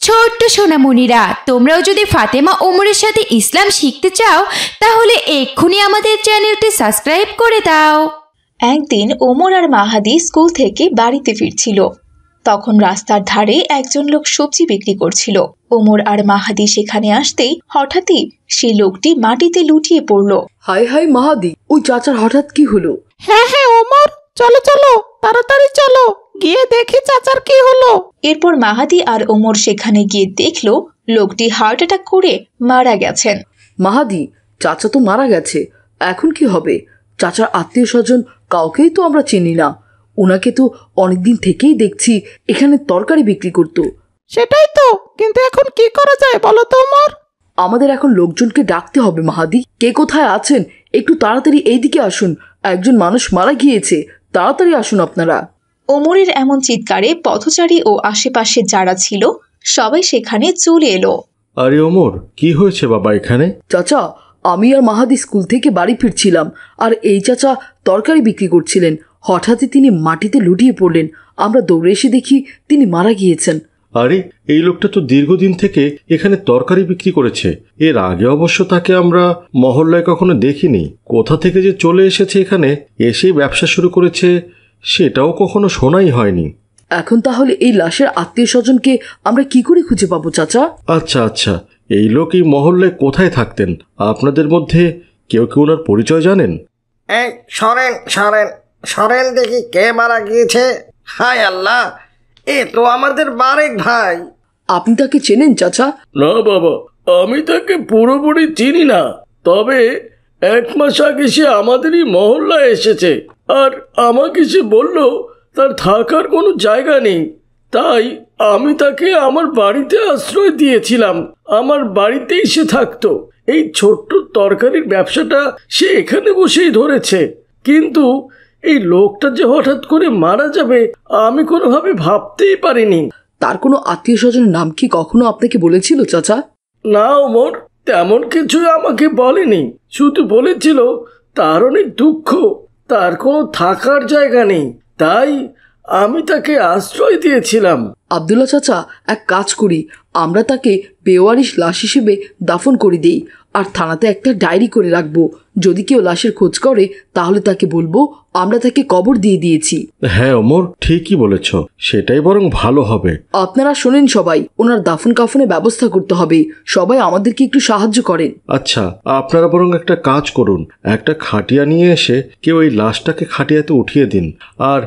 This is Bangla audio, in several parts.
ছোট্ট সোনামণিরা, তোমরাও যদি ফাতেমা ওমরের সাথে ইসলাম শিখতে চাও তাহলে এক্ষুনি আমাদের চ্যানেলটি সাবস্ক্রাইব করে দাও। একদিন ওমর আর মাহাদি স্কুল থেকে বাড়িতে ফিরছিল। তখন রাস্তার ধারে একজন লোক সবজি বিক্রি করছিল। ওমর আর মাহাদি সেখানে আসতেই হঠাৎই সেই লোকটি মাটিতে লুটিয়ে পড়ল। হাই হাই মাহাদি, ওই চাচার হঠাৎ কি হলো? হ্যাঁ হ্যাঁ ওমর, চলো চলো তাড়াতাড়ি চলো, গিয়ে দেখি চাচার কি হলো। এরপর মাহাদি আর ওমর সেখানে গিয়ে দেখলো লোকটি হার্ট অ্যাটাক করে মারা গেছেন। মাহাদি, চাচা তো মারা গেছে, এখন কি হবে? চাচার আত্মীয় স্বজন কাউকেই তো আমরা চিনি না। ওনাকে তো অনেকদিন থেকেই দেখছি এখানে তরকারি বিক্রি করতো। সেটাই তো, কিন্তু এখন কি করা যায় বলো তো ওমর? আমাদের এখন লোকজনকে ডাকতে হবে মাহাদি। কে কোথায় আছেন একটু তাড়াতাড়ি এইদিকে আসুন, একজন মানুষ মারা গিয়েছে, তাড়াতাড়ি আসুন আপনারা। ওমরের এমন চিৎকারে পথচারী ও আশেপাশে যারা ছিল সবাই সেখানে চলে এলো। আরে ওমর, কি হয়েছে বাবা এখানে? চাচা, আমি আর মাহাদি স্কুল থেকে বাড়ি ফিরছিলাম, আর এই চাচা তরকারি বিক্রি করছিলেন। হঠাৎই তিনি মাটিতে লুটিয়ে পড়লেন। আমরা দৌড়ে এসে দেখি তিনি মারা গিয়েছেন। আরে, এই লোকটা তো দীর্ঘদিন থেকে এখানে তরকারি বিক্রি করেছে। এর আগে অবশ্য তাকে আমরা মহল্লায় কখনো দেখিনি। কোথা থেকে যে চলে এসেছে এখানে, এসেই ব্যবসা শুরু করেছে, সেটাও কখনো শোনাই হয়নি। এখন তাহলে এই লাশের আত্মীয় স্বজনকে আমরা কি করে খুঁজে পাবো চাচা? আচ্ছা আচ্ছা, এই লোক এই মহল্লায় কোথায় থাকতেন? আপনাদের মধ্যে কেউ কেউ ওনার পরিচয় জানেন? এই সরেন সরেন সরেন, দেখি কে মারা গিয়েছে। হায় আল্লাহ, এ তো আমাদের বারেক ভাই। আপনি তাকে চেনেন চাচা? না বাবা, আমি তাকে পুরোপুরি চিনি না, তবে 1 মাস আগে সে আমাদেরই মহল্লায় এসেছে, আর আমাকে সে বলল তার থাকার কোনো জায়গা নেই, তাই আমি তাকে আমার বাড়িতে আশ্রয় দিয়েছিলাম। আমার বাড়িতেই সে থাকতো। এই ছোট্ট তরকারির ব্যবসাটা সে এখানে বসেই ধরেছে, কিন্তু এই লোকটা যে হঠাৎ করে মারা যাবে আমি কোনোভাবে ভাবতেই পারিনি। তার কোনো আত্মীয় স্বজনের নাম কি কখনো আপনাকে বলেছিল চাচা? না ওমর, তেমন কিছুই আমাকে বলেনি, শুধু বলেছিল তার অনেক দুঃখ, তার কোনো থাকার জায়গা নেই, তাই আমি তাকে আশ্রয় দিয়েছিলাম। আব্দুল্লাহ চাচা, এক কাজ করি, আমরা তাকে বেওয়ারিশ লাশ হিসেবে দাফন করে দিই, আর থানাতে একটা ডায়েরি করে রাখবো। যদি কেউ লাশের খোঁজ করে তাহলে তাকে বলবো আমরা তাকে কবর দিয়ে দিয়েছি। হ্যাঁ ওমর, ঠিকই বলেছ, সেটাই বরং ভালো হবে। আপনারা শোনেন সবাই, ওনার দাফন কাফনের ব্যবস্থা করতে হবে। সবাই আমাদেরকে একটু সাহায্য করেন। আচ্ছা, আপনারা বরং একটা কাজ করুন, একটা খাটিয়া নিয়ে এসে কেউ এই লাশটাকে খাটিয়াতে উঠিয়ে দিন, আর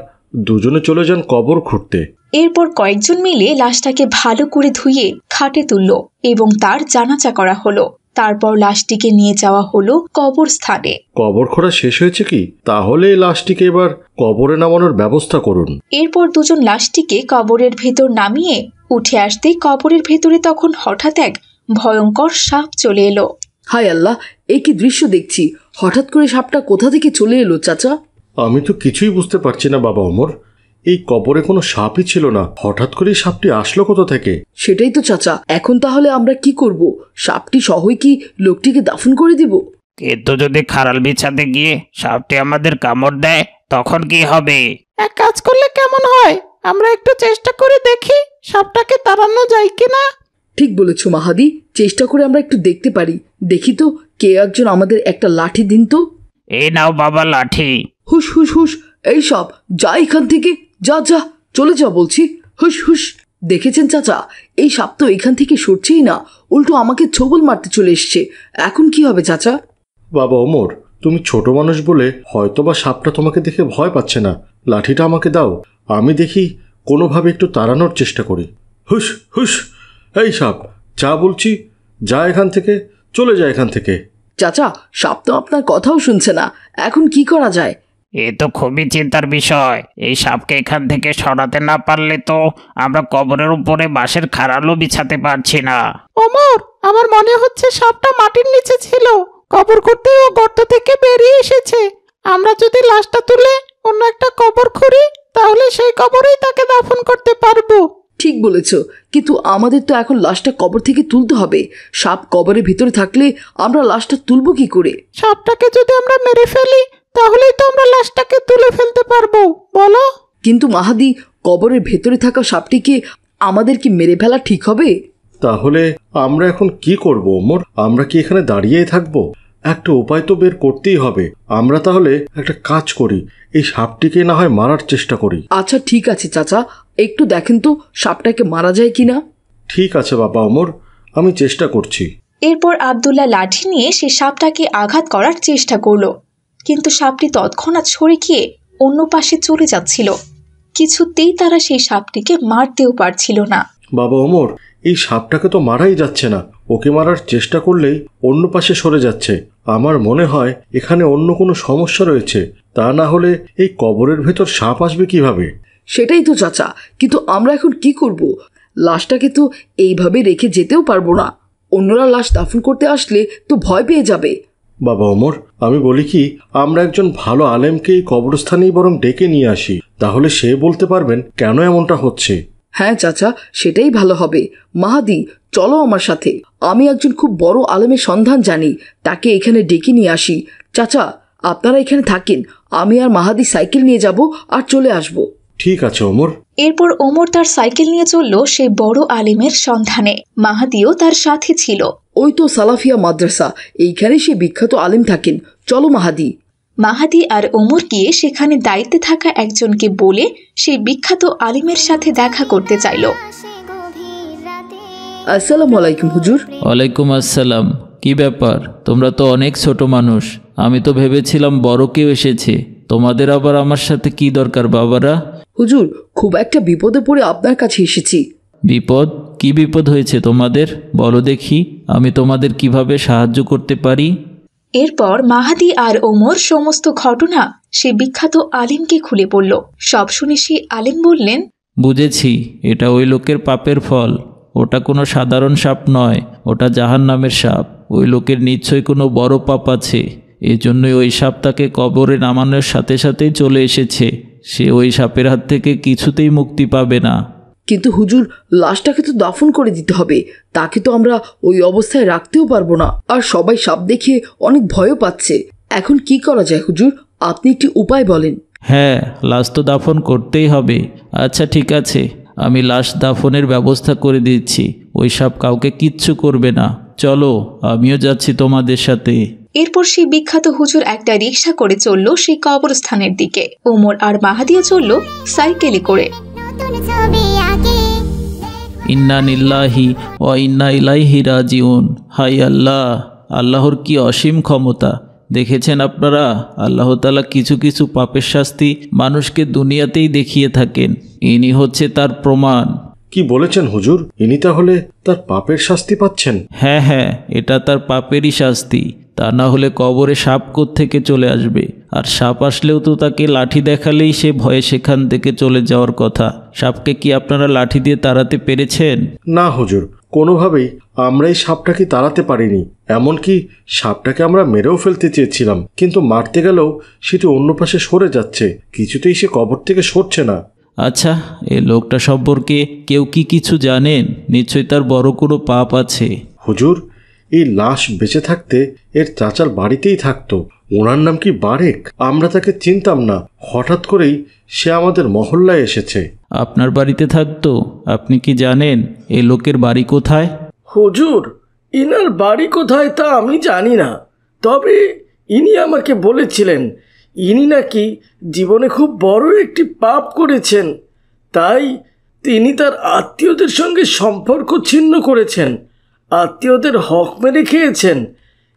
দুজনে চলে যান কবর খুঁড়তে। এরপর কয়েকজন মিলে লাশটাকে ভালো করে ধুয়ে খাটে তুলল এবং তার জানাজা করা হলো। তারপর লাশটিকে নিয়ে যাওয়া হলো কবরস্থানে। কবর খোঁড়া শেষ হয়েছে কি? তাহলে এই লাশটিকে এবার কবরে নামানোর ব্যবস্থা করুন। এরপর দুজন লাশটিকে কবরের ভেতর নামিয়ে উঠে আসতেই কবরের ভেতরে তখন হঠাৎ এক ভয়ঙ্কর সাপ চলে এলো। হায় আল্লাহ, এ কি দৃশ্য দেখছি! হঠাৎ করে সাপটা কোথা থেকে চলে এলো চাচা? আমি তো কিছুই বুঝতে পারছি না বাবা ওমর, এই কবরে কোনো সাপই ছিল না, হঠাৎ করে সাপটি আসলো কোথা থেকে? সেটাই তো চাচা, এখন তাহলে আমরা কি করব? সাপটি সহই কি লোকটিকে দাফন করে দিব? কিন্তু যদি খাড়াল বিছাতে গিয়ে সাপটি আমাদের কামড় দেয় তখন কি হবে? এক কাজ করলে কেমন হয়, আমরা একটু চেষ্টা করে দেখি সাপটাকে তাড়ানো যায় কিনা। ঠিক বলেছ মাহাদি, চেষ্টা করে আমরা একটু দেখতে পারি। দেখি তো, কে একজন আমাদের একটা লাঠি দিন তো। এই নাও বাবা লাঠি। হুস হুস হুস, এই সাপ যা এখান থেকে, যা যা, চলে যা বলছি, হুস হুস। দেখেছেন চাচা, এই সাপ তো এখান থেকে সরছেই না, উল্টো আমাকে ছোবল মারতে চলে এসছে। এখন কি হবে চাচা? বাবা ওমর, তুমি ছোট মানুষ বলে হয়তোবা সাপটা তোমাকে দেখে ভয় পাচ্ছে না। লাঠিটা আমাকে দাও, আমি দেখি কোনোভাবে একটু তাড়ানোর চেষ্টা করি। হুস হুস, এই সাপ যা বলছি, যা এখান থেকে, চলে যা এখান থেকে। চাচা, সাপ তো আপনার কথাও শুনছে না, এখন কি করা যায়? এ তো খুবই চিন্তার বিষয়। এই সাপকে এখান থেকে সরাতে না পারলে তো আমরা কবরের উপরে বাঁশের খাড়ালও বিছাতে পারছি না। ওমর, আমার মনে হচ্ছে সাপটা মাটির নিচে ছিল, কবর করতে ও গর্ত থেকে বেরিয়ে এসেছে। আমরা যদি লাশটা তুলে অন্য একটা কবর খুঁড়ি তাহলে সেই কবরেই তাকে দাফন করতে পারবো। ঠিক বলেছ, কিন্তু আমাদের তো এখন লাশটা কবর থেকে তুলতে হবে। সাপ কবরের ভিতরে থাকলে আমরা লাশটা তুলবো কি করে? সাপটাকে যদি আমরা মেরে ফেলি তাহলেই তো আমরা লাশটাকে তুলে ফেলতে পারবো, বলো? কিন্তু মাহাদি, কবরের ভেতরে থাকা সাপটিকে আমাদের কি মেরে ফেলা ঠিক হবে? তাহলে আমরা এখন কি করব ওমর? আমরা কি এখানে দাঁড়িয়েই থাকবো? একটা উপায় তো বের করতেই হবে। আমরা তাহলে একটা কাজ করি, এই সাপটিকে না হয় মারার চেষ্টা করি। আচ্ছা ঠিক আছে চাচা, একটু দেখেন তো সাপটাকে মারা যায় কিনা। ঠিক আছে বাবা ওমর, আমি চেষ্টা করছি। এরপর আব্দুল্লাহ লাঠি নিয়ে সে সাপটাকে আঘাত করার চেষ্টা করলো, কিন্তু সাপটি তৎক্ষণাৎ সরে গিয়ে অন্য পাশে চলে যাচ্ছিল। কিছুতেই তারা সেই সাপটিকে মারতেও পারছিল না। বাবা ওমর, এই সাপটাকে তো মারাই যাচ্ছে না। ওকে মারার চেষ্টা করলেই অন্য পাশে সরে যাচ্ছে। আমার মনে হয় এখানে অন্য কোনো সমস্যা রয়েছে, তা না হলে এই কবরের ভেতর সাপ আসবে কিভাবে? সেটাই তো চাচা, কিন্তু আমরা এখন কি করব? লাশটাকে তো এইভাবে রেখে যেতেও পারবো না। অন্যরা লাশ দাফন করতে আসলে তো ভয় পেয়ে যাবে। বাবা ওমর, আমি বলি কি, আমরা একজন ভালো আলেমকে এই কবরস্থানেই বরং ডেকে নিয়ে আসি, তাহলে সে বলতে পারবেন কেন এমনটা হচ্ছে। হ্যাঁ চাচা, সেটাই ভালো হবে। মাহাদি, চলো আমার সাথে। আমি একজন খুব বড় আলেমের সন্ধান জানি, তাকে এখানে ডেকে নিয়ে আসি। চাচা, আপনারা এখানে থাকেন, আমি আর মাহাদি সাইকেল নিয়ে যাব আর চলে আসব। ঠিক আছে ওমর। এরপর ওমর তার সাইকেল নিয়ে চলল সেই বড় আলিমের সন্ধানে। মাহাদিও তার সাথে ছিল। ওই তো সালাফিয়া মাদ্রাসা, এইখানে সে বিখ্যাত আলেম থাকেন। চলো মাহাদি। মাহাদি আর ওমর গিয়ে সেখানে দায়িত্বে থাকা একজনকে বলে সেই বিখ্যাত আলিমের সাথে দেখা করতে চাইল। আসসালামু আলাইকুম হুজুর। ওয়ালাইকুম আসসালাম। কি ব্যাপার, তোমরা তো অনেক ছোট মানুষ। আমি তো ভেবেছিলাম বড় কেউ এসেছে। তোমাদের আবার আমার সাথে কি দরকার বাবারা? হুজুর, খুব একটা বিপদে পড়ে আপনার কাছে এসেছি। বিপদ? কি বিপদ হয়েছে তোমাদের? বলো দেখি, আমি তোমাদের কিভাবে সাহায্য করতে পারি। এরপর মাহাদি আর ওমর সমস্ত ঘটনা সে বিখ্যাত আলিমকে খুলে বলল। সব শুনে সেই আলিম বললেন, বুঝেছি, এটা ওই লোকের পাপের ফল। ওটা কোনো সাধারণ সাপ নয়, ওটা জাহান্নামের সাপ। ওই লোকের নিশ্চয়ই কোনো বড় পাপ আছে, এজন্যই ওই সাপ তাকে কবরে নামানোর সাথে সাথেই চলে এসেছে। সে ওই সাপের হাত থেকে কিছুতেই মুক্তি পাবে না। কিন্তু হুজুর, লাশটাকে তো দাফন করে দিতে হবে, তাকে তো আমরা ওই অবস্থায় রাখতেও পারবো না। আর সবাই সাপ দেখে অনেক ভয়ও পাচ্ছে। এখন কি করা যায় হুজুর? আপনি একটি উপায় বলেন। হ্যাঁ, লাশ তো দাফন করতেই হবে। আচ্ছা ঠিক আছে, আমি লাশ দাফনের ব্যবস্থা করে দিচ্ছি। ওই সাপ কাউকে কিচ্ছু করবে না। চলো, আমিও যাচ্ছি তোমাদের সাথে। এরপর সেই বিখ্যাত হুজুর একটা রিকশা করে চলল সেই কবরস্থানের দিকে। ওমর আর মাহাদিও চলল সাইকেলে করে। ইন্না নিল্লাহি ওয়া ইন্না ইলাইহি রাজিউন। হাই আল্লাহ, আল্লাহর কি অসীম ক্ষমতা। দেখেছেন আপনারা, আল্লাহ তাআলা কিছু কিছু পাপের শাস্তি মানুষকে দুনিয়াতেই দেখিয়ে থাকেন। ইনি হচ্ছে তার প্রমাণ। কি বলেছেন হুজুর? ইনি তাহলে তার পাপের শাস্তি পাচ্ছেন? হ্যাঁ হ্যাঁ, এটা তার পাপেরই শাস্তি। তা না হলে কবরে সাপ থেকে চলে আসবে। আর সাপ আসলেও তো তাকে লাঠি দেখালেই সে ভয়ে সেখান থেকে চলে যাওয়ার কথা। সাপকে কি আপনারা লাঠি দিয়ে তাড়াতে পেরেছেন? না হুজুর, কোনোভাবেই আমরা এই সাপটাকে তাড়াতে পারিনি। এমনকি সাপটাকে আমরা মেরেও ফেলতে চেয়েছিলাম, কিন্তু মারতে গেলেও সেটি অন্য পাশে সরে যাচ্ছে। কিছুতেই সে কবর থেকে সরছে না। আচ্ছা, এই লোকটা সম্পর্কে কেউ কি কিছু জানেন? নিশ্চয়ই তার বড় কোনো পাপ আছে। হুজুর, এই লাশ বেঁচে থাকতে এর চাচার বাড়িতেই থাকতো। ওনার নাম কি বারেক। আমরা তাকে চিনতাম না, হঠাৎ করেই সে আমাদের মহল্লায় এসেছে। আপনার বাড়িতে থাকতো? আপনি কি জানেন এই লোকের বাড়ি কোথায়? হুজুর, ইনার বাড়ি কোথায় তা আমি জানি না, তবে ইনি আমাকে বলেছিলেন ইনি নাকি জীবনে খুব বড় একটি পাপ করেছেন, তাই তিনি তার আত্মীয়দের সঙ্গে সম্পর্ক ছিন্ন করেছেন, আত্মীয়দের হক মেরে খেয়েছেন।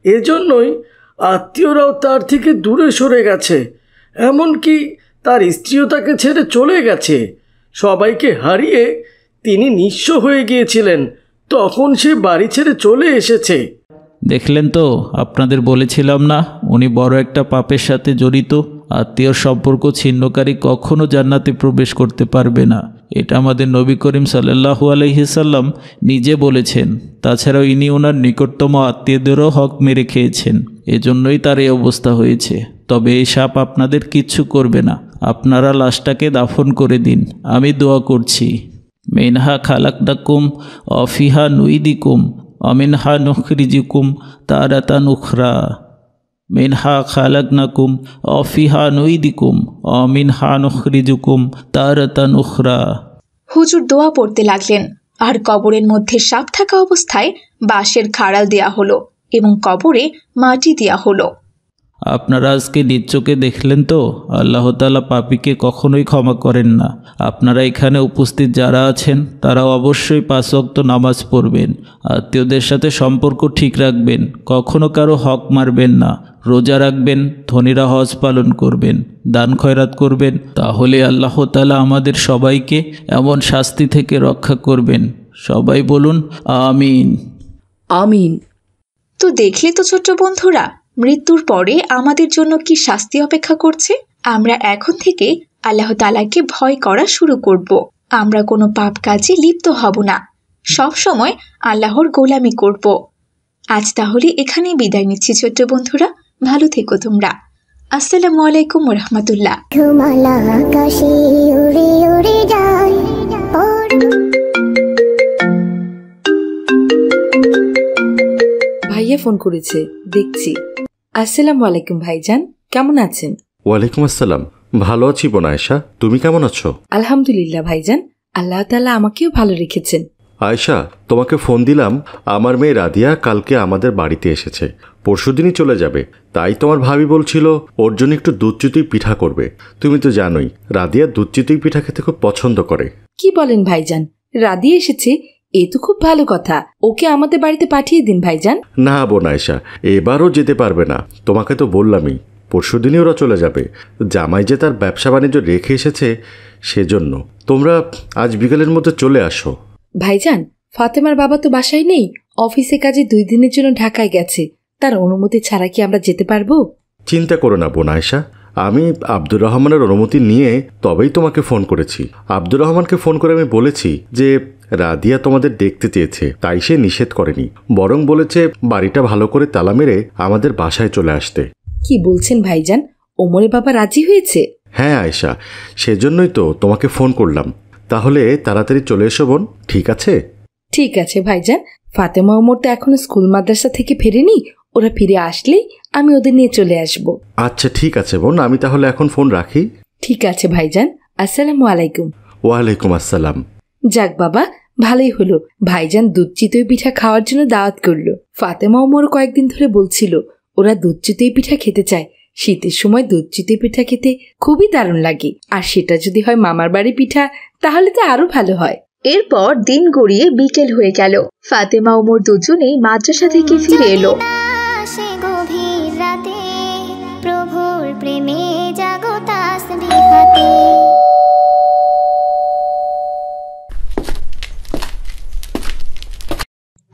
এজন্যই আত্মীয়রাও তার থেকে দূরে সরে গেছে, এমনকি তার স্ত্রীও তাকে ছেড়ে চলে গেছে। সবাইকে হারিয়ে তিনি নিঃস্ব হয়ে গিয়েছিলেন, তখন সে বাড়ি ছেড়ে চলে এসেছে। দেখলেন তো, আপনাদের বলেছিলাম না উনি বড় একটা পাপের সাথে জড়িত। আত্মীয় সম্পর্ক ছিন্নকারী কখনো জান্নাতে প্রবেশ করতে পারবে না। এটা আমাদের নবী করিম সাল্লাল্লাহু আলাইহি সাল্লাম নিজে বলেছেন। তাছাড়াও ইনি ওনার নিকটতম আত্মীয়দেরও হক মেরে খেয়েছেন, এজন্যই তার এই অবস্থা হয়েছে। তবে এই সাপ আপনাদের কিচ্ছু করবে না। আপনারা লাশটাকে দাফন করে দিন, আমি দোয়া করছি। মিনহা খালাকনাকুম ওয়া ফিহা নুইদিকুম ওয়া মিনহা নুখরিজুকুম তারাতান উখরা। মিনহা খালাকনাকুম ওয়া ফিহা নুইদিকুম ওয়া মিনহা নুখরিজুকুম তারাতান উখরা। হুজুর দোয়া পড়তে লাগলেন আর কবরের মধ্যে সাপ থাকা অবস্থায় বাঁশের খাড়াল দেয়া হলো এবং কবরে মাটি দেয়া হলো। আপনারা আজকে নিজ চোখে দেখলেন তো, আল্লাহ তাআলা পাপীকে কখনোই ক্ষমা করেন না। আপনারা এখানে উপস্থিত যারা আছেন তারা অবশ্যই 5 ওয়াক্ত নামাজ পড়বেন, আত্মীয়দের সাথে সম্পর্ক ঠিক রাখবেন, কখনো কারো হক মারবেন না, রোজা রাখবেন, ধনীরা হজ পালন করবেন, দান খয়রাত করবেন। তাহলে আল্লাহ তাআলা আমাদের সবাইকে এমন শাস্তি থেকে রক্ষা করবেন। সবাই বলুন আমিন। আমিন। তো দেখলে তো ছোট্ট বন্ধুরা, মৃত্যুর পরে আমাদের জন্য কি শাস্তি অপেক্ষা করছে। আমরা এখন থেকে আল্লাহ তাআলাকে ভয় করা শুরু করব। আমরা কোনো পাপ কাজে লিপ্ত হব না, সব সময় আল্লাহর গোলামি করব। আজ তাহলে এখানেই বিদায় নিচ্ছি ছোট্ট বন্ধুরা, ভালো থেকো তোমরা। আসসালামু আলাইকুম ওয়া রাহমাতুল্লাহ। ভাইয়া ফোন করেছে, দেখছি। আসসালামু আলাইকুম ভাইজান, কেমন আছেন? ওয়ালাইকুম আসসালাম, ভালো আছি বোন আয়েশা, তুমি কেমন আছো? আলহামদুলিল্লাহ ভাইজান, আল্লাহ তাআলা আমাকেও ভালো রেখেছেন। আয়েশা, তোমাকে ফোন দিলাম, আমার মেয়ে রাদিয়া কালকে আমাদের বাড়িতে এসেছে, পরশুদিনই চলে যাবে। তাই তোমার ভাবি বলছিল ওর জন্য একটু দুধ চিতই পিঠা করবে। তুমি তো জানোই রাদিয়া দুধ চিতই পিঠা খেতে খুব পছন্দ করে। কি বলেন ভাইজান, রাদিয়া এসেছে? এ তো খুব ভালো কথা, ওকে আমাদের বাড়িতে পাঠিয়ে দিন ভাইজান। না বোন আয়েশা, এবারও যেতে পারবে না, তোমাকে তো বললামই পরশুদিনই ওরা চলে যাবে। জামাই যে তার ব্যবসা বাণিজ্য রেখে এসেছে, সেজন্য তোমরা আজ বিকেলের মধ্যে চলে আসো। ভাইজান, ফাতেমার বাবা তো বাসায় নেই, অফিসে কাজে 2 দিনের জন্য ঢাকায় গেছে, তার অনুমতি ছাড়া কি আমরা যেতে পারবো? চিন্তা করো না বোন আয়েশা, আমি আব্দুর রহমানের অনুমতি নিয়ে তবেই তোমাকে ফোন করেছি। আব্দুর রহমানকে ফোন করে আমি বলেছি যে রাদিয়া তোমাদের দেখতে চেয়েছে, তাই সে নিষেধ করেনি, বরং বলেছে বাড়িটা ভালো করে তালা মেরে আমাদের বাসায় চলে আসতে। কি বলছেন ভাইজান, ওমরের বাবা রাজি হয়েছে? হ্যাঁ আয়েশা, সেজন্যই তো তোমাকে ফোন করলাম। তাহলে তাড়াতাড়ি চলে এসো বোন, ঠিক আছে? ঠিক আছে ভাইজান, ফাতেমা ওমর তো এখনো স্কুল মাদ্রাসা থেকে ফেরেনি, ওরা ফিরে আসলেই আমি ওদের নিয়ে চলে আসব। আচ্ছা ঠিক আছে বোন, আমি তাহলে এখন ফোন রাখি। ঠিক আছে ভাইজান, আসসালামু আলাইকুম। ওয়ালাইকুম আসসালাম। যাক বাবা, ভালোই হলো, ভাইজান দুধ চিতই পিঠা খাওয়ার জন্য দাওয়াত করলো। ফাতেমা ওমর কয়েকদিন ধরে বলছিল ওরা দুধ চিতই পিঠা খেতে চায়। শীতের সময় দুধ চিতই পিঠা খেতে খুবই দারুণ লাগে, আর সেটা যদি হয় মামার বাড়ি পিঠা তাহলে তো আরো ভালো হয়। এরপর দিন গড়িয়ে বিকেল হয়ে গেল। ফাতেমা ওমর দুজনেই মাদ্রাসা থেকে ফিরে এলো। প্রভুর প্রেমে জাগো তাসবিহাতে।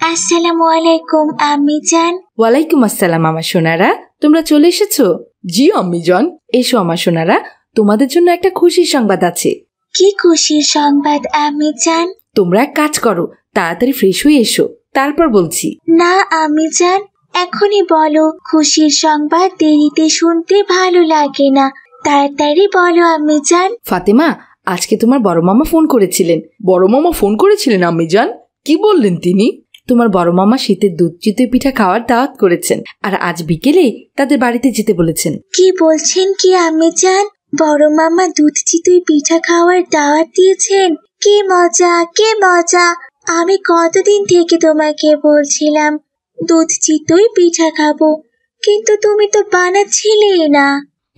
আসসালামু আলাইকুম আম্মি জান। ওয়ালাইকুম আসসালাম আমার সোনারা, তোমরা চলে এসেছো? জি আম্মি জান। এসো আমার সোনারা, তোমাদের জন্য একটা খুশির সংবাদ আছে। কি খুশির সংবাদ আম্মি জান? তোমরা এক কাজ করো, তাড়াতাড়ি ফ্রেশ হয়ে এসো, তারপর বলছি। না আম্মি জান, এখনই বলো, খুশির সংবাদ দেরিতে শুনতে ভালো লাগে না, তাড়াতাড়ি বলো আম্মি জান। ফাতেমা, আজকে তোমার বড় মামা ফোন করেছিলেন। বড় মামা ফোন করেছিলেন আম্মি জান? কি বললেন তিনি? তোমার বড় মামা শীতের দুধ চিতই পিঠা খাওয়ার দাওয়াত করেছেন, আর আজ বিকেলে তাদের বাড়িতে যেতে বলেছেন। কি বলছেন কি আম্মি জান? বড় মামা দুধ চিতই পিঠা খাওয়ার দাওয়াত দিয়েছেন? কি মজা, কি মজা! আমি কতদিন থেকে তোমাকে বলছিলাম দুধ চিতই পিঠা খাবো, কিন্তু তুমি তো বানাচ্ছিলেই না।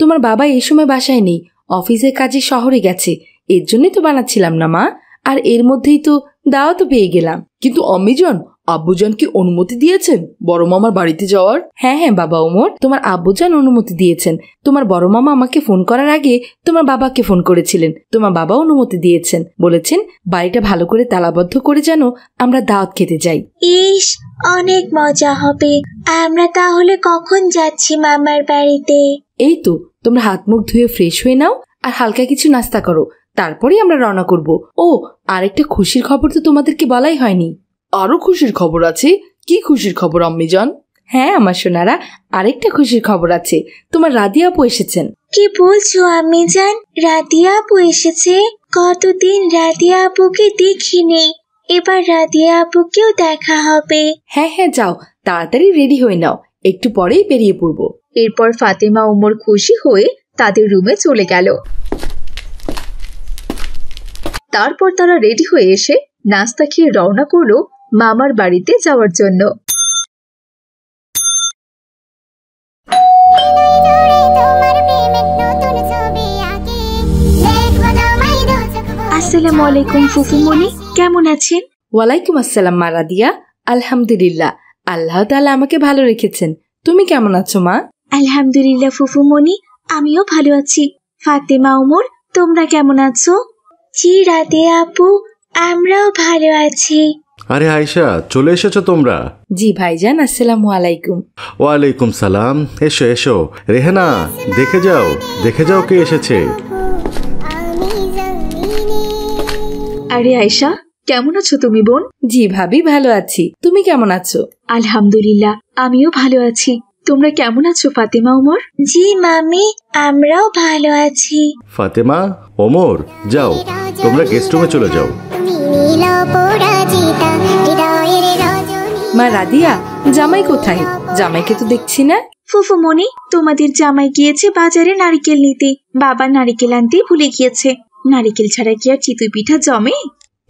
তোমার বাবা এই সময় বাসায় নেই, অফিসের কাজে শহরে গেছে, এর জন্যই তো বানাচ্ছিলাম না মা। আর এর মধ্যেই তো দাওয়াতও পেয়ে গেলাম। কিন্তু আম্মিজান, আব্বুজান কি অনুমতি দিয়েছেন বড় মামার বাড়িতে যাওয়ার? হ্যাঁ হ্যাঁ বাবা ওমর, তোমার আব্বুজান অনুমতি দিয়েছেন। তোমার বড় মামা আমাকে ফোন করার আগে তোমার বাবাকে ফোন করেছিলেন, তোমার বাবা অনুমতি দিয়েছেন, বলেছেন বাড়িটা ভালো করে তালাবদ্ধ করে যেন আমরা দাওয়াত খেতে যাই। ইস, অনেক মজা হবে। আমরা তাহলে কখন যাচ্ছি মামার বাড়িতে? এই তো, তোমরা হাত মুখ ধুয়ে ফ্রেশ হয়ে নাও আর হালকা কিছু নাস্তা করো, তারপরে আমরা রওনা করব। ও, আরেকটা খুশির খবর তো তোমাদেরকে বলাই হয়নি। আরো খুশির খবর আছে? কি খুশির খবর আম্মি জান? হ্যাঁ আমার সোনারা, আরেকটা খুশির খবর আছে, তোমার রাদিয়া আপু এসেছেন। কি বলছো আম্মি জান? রাদিয়া আপু এসেছে? কতদিন রাদিয়া আপুকে দেখিনি, এবার রাদিয়া আপুকেও দেখা হবে। হ্যাঁ হ্যাঁ, যাও তাড়াতাড়ি রেডি হয়ে নাও, একটু পরেই বেরিয়ে পড়বো। এরপর ফাতেমা ওমর খুশি হয়ে তাদের রুমে চলে গেল। তারপর তারা রেডি হয়ে এসে নাস্তা খেয়ে রওনা করলো মামার বাড়িতে যাওয়ার জন্য। আসসালামু আলাইকুম ফুফুমণি, কেমন আছেন? ওয়ালাইকুম আসসালাম মা রাদিয়া। আলহামদুলিল্লাহ, আল্লাহ তাআলা আমাকে ভালো রেখেছেন। তুমি কেমন আছো মা? আলহামদুলিল্লাহ ফুফুমণি, আমিও ভালো আছি। ফাতেমা, ওমর, তোমরা কেমন আছো? জি রাদিয়া আপু, আমরাও ভালো আছি। আরে আয়শা, চলে এসেছো তোমরা? জি ভাইজান, আসসালামু আলাইকুম। ওয়ালাইকুম সালাম। এসো এসো। রেহানা, দেখে যাও কে এসেছে। আরে আয়শা, কেমন আছো তুমি বোন? জি ভাবি, ভালো আছি। তুমি কেমন আছো? আলহামদুলিল্লাহ, আমিও ভালো আছি। তোমরা কেমন আছো ফাতেমা, ওমর? জি মামি, আমরাও ভালো আছি। ফাতেমা, ওমর, যাও তোমরা গেস্ট রুমে চলে যাও। মা রাদিয়া, জামাই কোথায়? জামাইকে তো দেখছি না। ফুফুমণি, তোমাদের জামাই গিয়েছে বাজারে নারিকেল নিতে। বাবা নারিকেল আনতে ভুলে গিয়েছে। নারিকেল ছাড়া কি আর চিতই পিঠা জমে?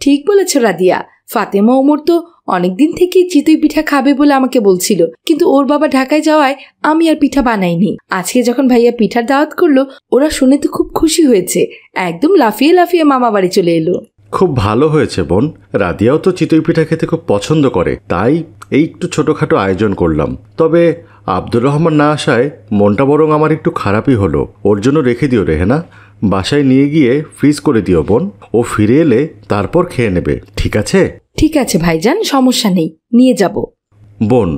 ঠিক বলেছ রাদিয়া। ফাতেমা ওমর তো অনেকদিন থেকেই চিতই পিঠা খাবে বলে আমাকে বলছিল, কিন্তু ওর বাবা ঢাকায় যাওয়ায় আমি আর পিঠা বানাইনি। আজকে যখন ভাইয়া পিঠার দাওয়াত করলো, ওরা শুনে তো খুব খুশি হয়েছে। একদম লাফিয়ে লাফিয়ে মামা বাড়ি চলে এলো। খুব ভালো হয়েছে বোন। রাদিয়াও তো চিতই পিঠা খেতে খুব পছন্দ করে, তাই এই একটু ছোটখাটো আয়োজন করলাম। তবে আব্দুর রহমান না আসায় মনটা বরং আমার একটু খারাপই হলো। ওর জন্য রেখে দিও রেহেনা, বাসায় নিয়ে গিয়ে ফ্রিজ করে দিও বোন। ও ফিরে এলে তারপর খেয়ে নেবে, ঠিক আছে? ঠিক আছে ভাইজান, সমস্যা নেই, নিয়ে যাব। বোন,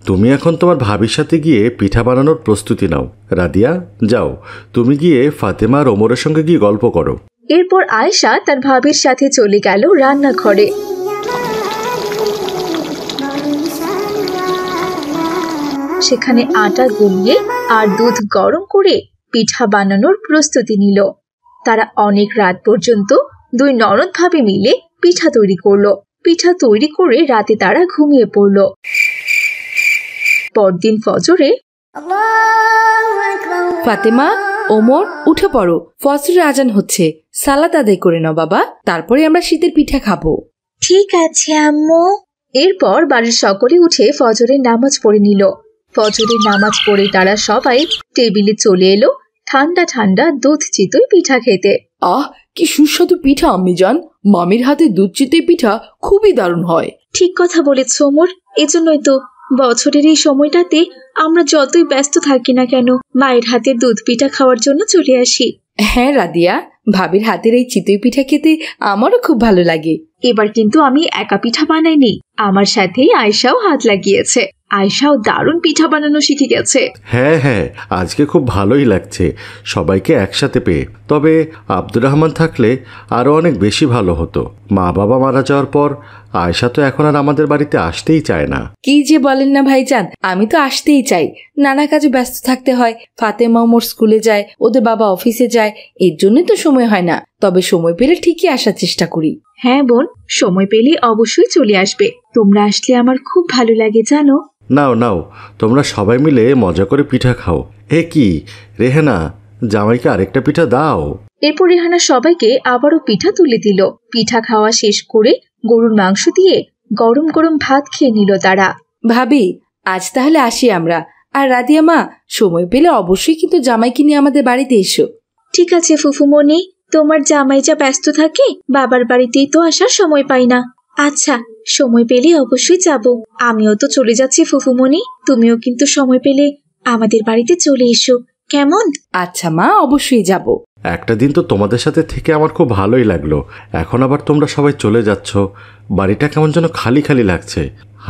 তুমি এখন তোমার ভাবির সাথে গিয়ে পিঠা বানানোর প্রস্তুতি নাও। রাদিয়া, যাও তুমি গিয়ে ফাতেমা আর ওমরের সঙ্গে গিয়ে গল্প করো। এরপর আয়েশা তার ভাবির সাথে চলে গেল রান্নাঘরে। সেখানে আটা গুলিয়ে আর দুধ গরম করে পিঠা বানানোর প্রস্তুতি নিল। তারা অনেক রাত পর্যন্ত দুই ননদ ভাবে মিলে পিঠা তৈরি করলো। পিঠা তৈরি করে রাতে তারা ঘুমিয়ে পড়ল। পরদিন ফজরে, ফাতেমা, ওমর, উঠে পড়ো, ফজরের আজান হচ্ছে। সালাত আদায় করে নাও বাবা, তারপরে আমরা শীতের পিঠা খাবো। ঠিক আছে আম্মু। এরপর বাড়ির সকলে উঠে ফজরের নামাজ পড়ে নিল। ফজরের নামাজ পড়ে তারা সবাই টেবিলে চলে এলো ঠান্ডা ঠান্ডা দুধ চিতই পিঠা খেতে। আহ, কি সুস্বাদু পিঠা আম্মিজান। মামির হাতে দুধ চিতই পিঠা খুবই দারুণ হয়। ঠিক কথা বলেছ ওমর, এজন্যই তো বছরের এই সময়টাতে আমরা যতই ব্যস্ত থাকি না কেন, মায়ের হাতের দুধ পিঠা খাওয়ার জন্য চলে আসি। হ্যাঁ রাদিয়া, ভাবির হাতের এই চিতই পিঠা খেতে আমারও খুব ভালো লাগে। এবার কিন্তু আমি একা পিঠা বানাইনি, আমার সাথেই আয়েশাও হাত লাগিয়েছে। আয়েশাও দারুণ পিঠা বানানো শিখে গেছে। হ্যাঁ, আজকে খুব ভালোই লাগছে সবাইকে একসাথে পেয়ে। তবে আব্দুর রহমান থাকলে আরও অনেক বেশি ভালো হতো। মা বাবা মারা যাওয়ার পর আয়েশা তো এখন আর আমাদের বাড়িতে আসতেই চায় না। কি যে বলেন না ভাইজান, আমি তো আসতেই চাই, নানা কাজে ব্যস্ত থাকতে হয়। ফাতেমা ওমর স্কুলে যায়, ওদের বাবা অফিসে যায়, এর জন্যই তো সময় হয় না। তবে সময় পেলে ঠিকই আসার চেষ্টা করি। হ্যাঁ বোন, সময় পেলে অবশ্যই চলে আসবে। তোমরা আসলে আমার খুব ভালো লাগে জানো। নাও তোমরা সবাই মিলে মজা করে পিঠা খাও। এ কি রেহেনা, জামাইকে আরেকটা পিঠা দাও। এরপর রেহানা সবাইকে আবারও পিঠা তুলে দিল। পিঠা খাওয়া শেষ করে গরুর মাংস দিয়ে গরম গরম ভাত খেয়ে নিল তারা। ভাবি, আজ তাহলে আসি আমরা। আর রাদিয়া মা, সময় পেলে অবশ্যই কিন্তু জামাইকে নিয়ে আমাদের বাড়িতে এসো। ঠিক আছে ফুফুমণি, তোমার জামাই যা ব্যস্ত থাকে, বাবার বাড়িতেই তো আসার সময় পাই না। আচ্ছা, সময় পেলে অবশ্যই যাব। আমিও তো চলে যাচ্ছি ফুফুমণি, তুমিও কিন্তু সময় পেলে আমাদের বাড়িতে চলে এসো, কেমন? আচ্ছা মা, অবশ্যই যাব। একটা দিন তো তোমাদের সাথে থেকে আমার খুব ভালোই লাগলো। এখন আবার তোমরা সবাই চলে যাচ্ছ, বাড়িটা কেমন যেন খালি খালি লাগছে।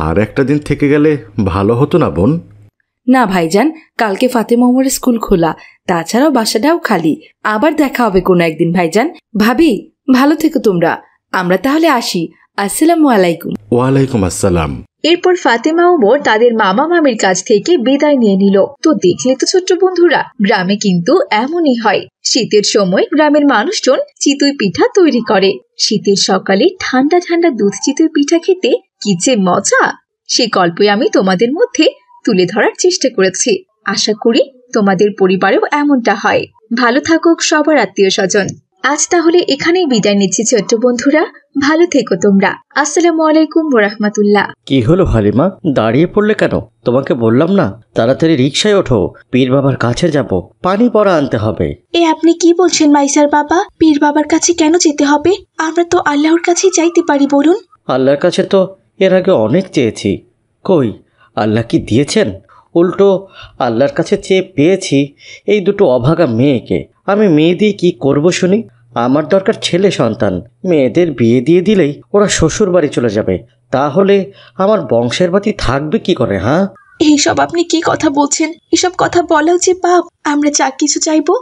আর একটা দিন থেকে গেলে ভালো হতো না বোন? না ভাইজান, কালকে ফাতেমা ওমরের স্কুল খোলা, তাছাড়াও বাসাটাও খালি। আবার দেখা হবে কোনো একদিন ভাইজান। ভাবি, ভালো থেকো তোমরা। আমরা তাহলে আসি। আসসালামু আলাইকুম। ওয়ালাইকুম আসসালাম। এরপর ফাতেমা ওমর তাদের মামা মামির কাছ থেকে বিদায় নিয়ে নিল। তো দেখলে তো ছোট্ট বন্ধুরা, গ্রামে কিন্তু এমনই হয়। শীতের সময় গ্রামের মানুষজন চিতই পিঠা তৈরি করে। শীতের সকালে ঠান্ডা ঠান্ডা দুধ চিতই পিঠা খেতে কি যে মজা, সেই গল্পই আমি তোমাদের মধ্যে তুলে ধরার চেষ্টা করেছি। আশা করি তোমাদের পরিবারেও এমনটা হয়। ভালো থাকুক সবার আত্মীয় স্বজন। আজ তাহলে এখানেই বিদায় নিচ্ছি ছোট্ট বন্ধুরা। ভালো থেকো তোমরা। আসসালামু আলাইকুম ওয়া রাহমাতুল্লাহ। কি হলো হালিমা, দাঁড়িয়ে পড়লে কেন? তোমাকে বললাম না তাড়াতাড়ি রিকশায় ওঠো, পীর বাবার কাছে যাব, পানি পড়া আনতে হবে। আপনি কি বলছেন মাইসার বাবা? পীর বাবার কাছে কেন যেতে হবে? আমরা তো আল্লাহর কাছে যাইতে পারি, বলুন। আল্লাহর কাছে তো এর আগে অনেক চেয়েছি, কই আল্লাহ কি দিয়েছেন? উল্টো আল্লাহর কাছে চেয়ে পেয়েছি এই দুটো অভাগা মেয়েকে। আমি মেয়ে দিয়ে কি করব শুনি? আমার দরকার ছেলে সন্তান। মেয়েদের বিয়ে দিয়ে দিলেই ওরা শ্বশুর বাড়ি চলে যাবে, তাহলে আমার বংশের বাতি থাকবে কি করে? হ্যাঁ, এইসব আপনি কি কথা বলছেন? এসব কথা বলাও যে পাপ। আমরা যা কিছু চাইবো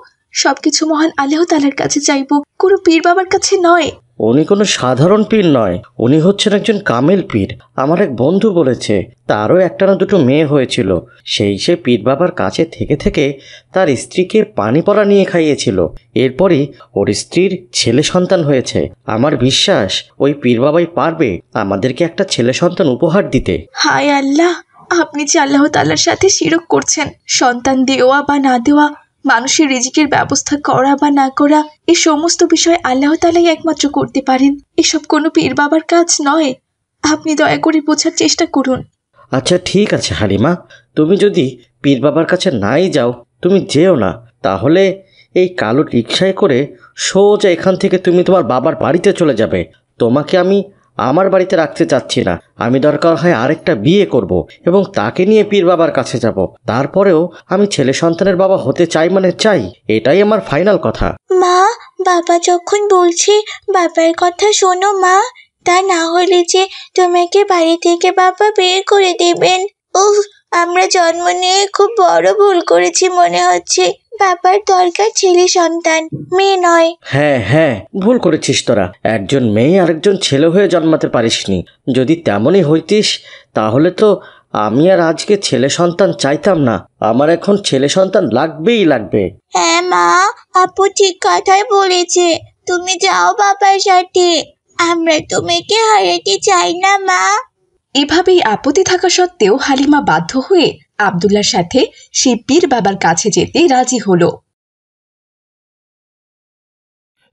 সবকিছু মহান আল্লাহ তাআলার কাছে চাইবো, কোনো পীর বাবার কাছে নয়। উনি কোনো সাধারণ পীর নয়, উনি হচ্ছেন একজন কামেল পীর। আমার এক বন্ধু বলেছে তারও একটা না দুটো মেয়ে হয়েছিল, সে পীর বাবার কাছে থেকে থেকে তার স্ত্রীকে পানি পড়া নিয়ে খাইয়েছিল। এরপরই ওর স্ত্রীর ছেলে সন্তান হয়েছে। আমার বিশ্বাস ওই পীর বাবাই পারবে আমাদেরকে একটা ছেলে সন্তান উপহার দিতে। হায় আল্লাহ, আপনি যে আল্লাহ তাআলার সাথে শিরক করছেন। সন্তান দেওয়া বা না দেওয়া, মানুষের রিজিকের ব্যবস্থা করা বা না করা, এই সমস্ত বিষয় আল্লাহ তাআলাই একমাত্র করতে পারেন। এসব কোনো পীর বাবার কাজ নয়। আপনি দয়া করে বোঝার চেষ্টা করুন। আচ্ছা ঠিক আছে হালিমা, তুমি যদি পীর বাবার কাছে নাই যাও, তুমি যেও না, তাহলে এই কালো রিকশায় করে সোজা এখান থেকে তুমি তোমার বাবার বাড়িতে চলে যাবে। তোমাকে আমি আমার বাড়িতে রাখতে চাচ্ছি না। আমি দরকার হয় আরেকটা বিয়ে করব এবং তাকে নিয়ে পীর বাবার কাছে যাব। তারপরেও আমি ছেলে সন্তানের বাবা হতে চাই, মানে চাই। এটাই আমার ফাইনাল কথা। মা, বাবা যখন বলছে বাবার কথা শোনো মা, তা না হলে যে তোমাকে বাড়ি থেকে বাবা বের করে দেবেন। উফ, আমরা জন্ম নিয়ে খুব বড় ভুল করেছি মনে হচ্ছে। বাবার দরকার ছেলে সন্তান, মেয়ে নয়। হ্যাঁ হ্যাঁ, ভুল করেছিস তোরা। একজন মেয়ে আরেকজন ছেলে হয়ে জন্মাতে পারিসনি। যদি তেমনই হইতিস তাহলে তো আমি আর আজকে ছেলে সন্তান চাইতাম না। আমার এখন ছেলে সন্তান লাগবেই লাগবে। হ্যাঁ মা, আপু ঠিক কথাই বলেছে। তুমি যাও বাবার সাথে, আমরা তোমাকে হারাতে চাই না মা। এভাবেই আপত্তি থাকা সত্ত্বেও হালিমা বাধ্য হয়ে আব্দুল্লাহর সাথে সে পীর বাবার কাছে যেতে রাজি হলো।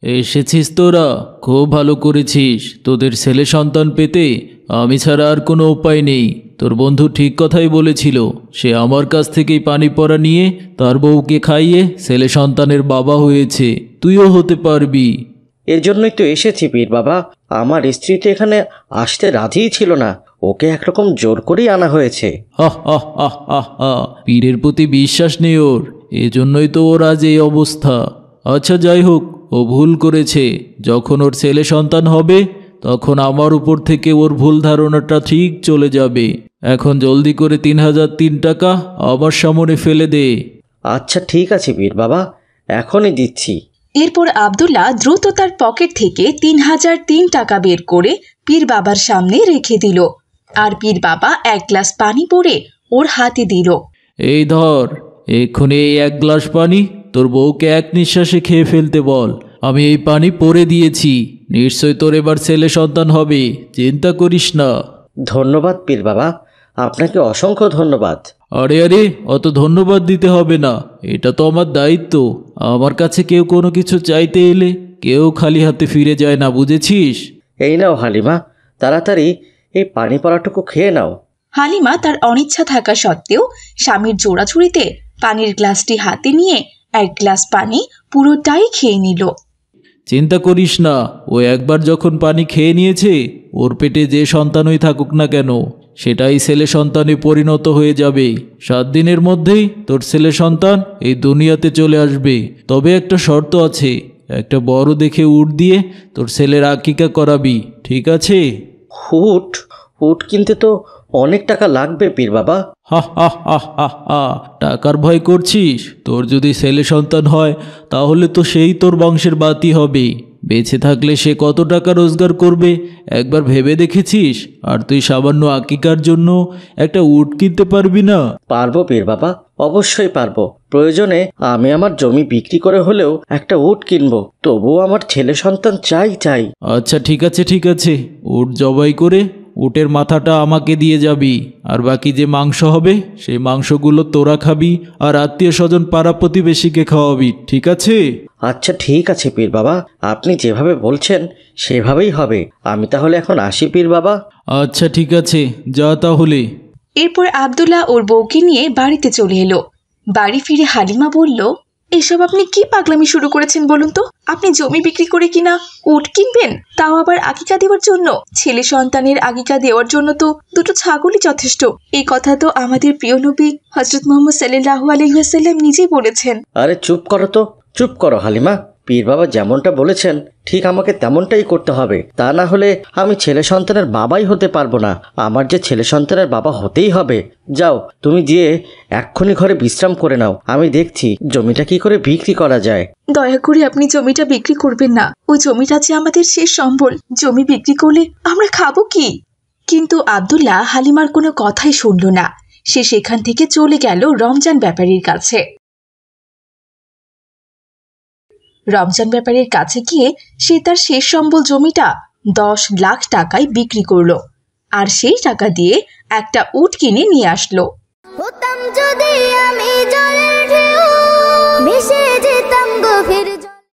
এসেছিস তোরা, খুব ভালো করেছিস। তোদের ছেলে সন্তান পেতে আমি ছাড়া আর কোনো উপায় নেই। তোর বন্ধু ঠিক কথাই বলেছিল, সে আমার কাছ থেকেই পানি পড়া নিয়ে তার বউকে খাইয়ে ছেলে সন্তানের বাবা হয়েছে। তুইও হতে পারবি। এর জন্যই তো এসেছি পীর বাবা। আমার স্ত্রী তো এখানে আসতে রাজিই ছিল না, ওকে একরকম জোর করেই আনা হয়েছে। পীরের প্রতি বিশ্বাস নেই ওর, এজন্যই তো ওর আজ এই অবস্থা। আচ্ছা যাই হোক, ও ভুল করেছে। যখন ওর ছেলে সন্তান হবে তখন আমার উপর থেকে ওর ভুল ধারণাটা ঠিক চলে যাবে। এখন জলদি করে 3003 টাকা আমার সামনে ফেলে দে। আচ্ছা ঠিক আছে পীর বাবা, এখনই দিচ্ছি। এরপর আব্দুল্লাহ দ্রুত তার পকেট থেকে 3003 টাকা বের করে পীর বাবার সামনে রেখে দিল। আর পীর বাবা এক গ্লাস পানি পরে ওর হাতে দিল। এই ধর, এক্ষুনি এই 1 গ্লাস পানি তোর বউকে এক নিঃশ্বাসে খেয়ে ফেলতে বল। আমি এই পানি পরে দিয়েছি, নিশ্চয় তোর এবার ছেলে সন্তান হবে, চিন্তা করিস না। ধন্যবাদ পীর বাবা, আপনাকে অসংখ্য ধন্যবাদ। আরে আরে, অত ধন্যবাদ দিতে হবে না, এটা তো আমার দায়িত্ব। আমার কাছে কেউ কোনো কিছু চাইতে এলে কেউ খালি হাতে ফিরে যায় না, বুঝেছিস? এই নাও হালিমা, তাড়াতাড়ি এই পানি পড়াটুকু খেয়ে নাও। হালিমা তার অনিচ্ছা থাকা সত্ত্বেও স্বামীর জোড়াছুড়িতে পানির গ্লাসটি হাতে নিয়ে 1 গ্লাস পানি পুরোটাই খেয়ে নিল। চিন্তা করিস না, ও একবার যখন পানি খেয়ে নিয়েছে, ওর পেটে যে সন্তানই থাকুক না কেন সেটাই ছেলে সন্তানে পরিণত হয়ে যাবে। 7 দিনের মধ্যেই তোর ছেলে সন্তান এই দুনিয়াতে চলে আসবে। তবে একটা শর্ত আছে, একটা বড় দেখে উট দিয়ে তোর ছেলের আকিকা করাবি, ঠিক আছে? উট কিনতে তো অনেক টাকা লাগবে পীর বাবা। টাকার ভয় করছিস? তোর যদি ছেলে সন্তান হয় তাহলে তো সেই তোর বংশের বাতি হবে। বেঁচে থাকলে সে কত টাকা রোজগার করবে একবার ভেবে দেখেছিস? আর তুই সামান্য আকিকার জন্য একটা উট কিনতে পারবি না? পারবো পীর বাবা, অবশ্যই পারবো। প্রয়োজনে আমি আমার জমি বিক্রি করে হলেও একটা উট কিনবো, তবুও আমার ছেলে সন্তান চাই। আচ্ছা ঠিক আছে, উট জবাই করে উটের মাথাটা আমাকে দিয়ে যাবি, আর বাকি যে মাংস হবে সেই মাংসগুলো তোরা খাবি, আর আত্মীয় স্বজন পাড়া প্রতিবেশীকে খাওয়াবি, ঠিক আছে? আচ্ছা ঠিক আছে পীর বাবা, আপনি যেভাবে বলছেন সেভাবেই হবে। আমি তাহলে এখন আসি পীর বাবা। আচ্ছা ঠিক আছে, যা তাহলে। এরপর আব্দুল্লাহ ওর বউকে নিয়ে বাড়িতে চলে এলো। বাড়ি ফিরে হালিমা বলল, এসব আপনি কি পাগলামি শুরু করেছেন বলুন তো? আপনি জমি বিক্রি করে কিনা উট কিনবেন, তাও আবার আকিকা দেওয়ার জন্য? ছেলে সন্তানের আকিকা দেওয়ার জন্য তো দুটো ছাগলই যথেষ্ট। এই কথা তো আমাদের প্রিয় নবী হযরত মুহাম্মদ সাল্লাল্লাহু আলাইহি ওয়াসাল্লাম নিজেই বলেছেন। আরে চুপ করো তো, চুপ করো হালিমা। পীর বাবা যেমনটা বলেছেন ঠিক আমাকে তেমনটাই করতে হবে, তা না হলে আমি ছেলে সন্তানের বাবাই হতে পারবো না। আমার যে ছেলে সন্তানের বাবা হতেই হবে। যাও তুমি গিয়ে এক্ষুনি ঘরে বিশ্রাম করে নাও, আমি দেখছি জমিটা কি করে বিক্রি করা যায়। দয়া করে আপনি জমিটা বিক্রি করবেন না, ওই জমিটা যে আমাদের শেষ সম্বল। জমি বিক্রি করলে আমরা খাবো কি? কিন্তু আব্দুল্লাহ হালিমার কোনো কথাই শুনল না। সে সেখান থেকে চলে গেল রমজান ব্যাপারীর কাছে। রমজান ব্যাপারীর কাছে গিয়ে সে তার শেষ সম্বল জমিটা 10 লাখ টাকায় বিক্রি করলো, আর সেই টাকা দিয়ে একটা উট কিনে নিয়ে আসলো। হতাম যদি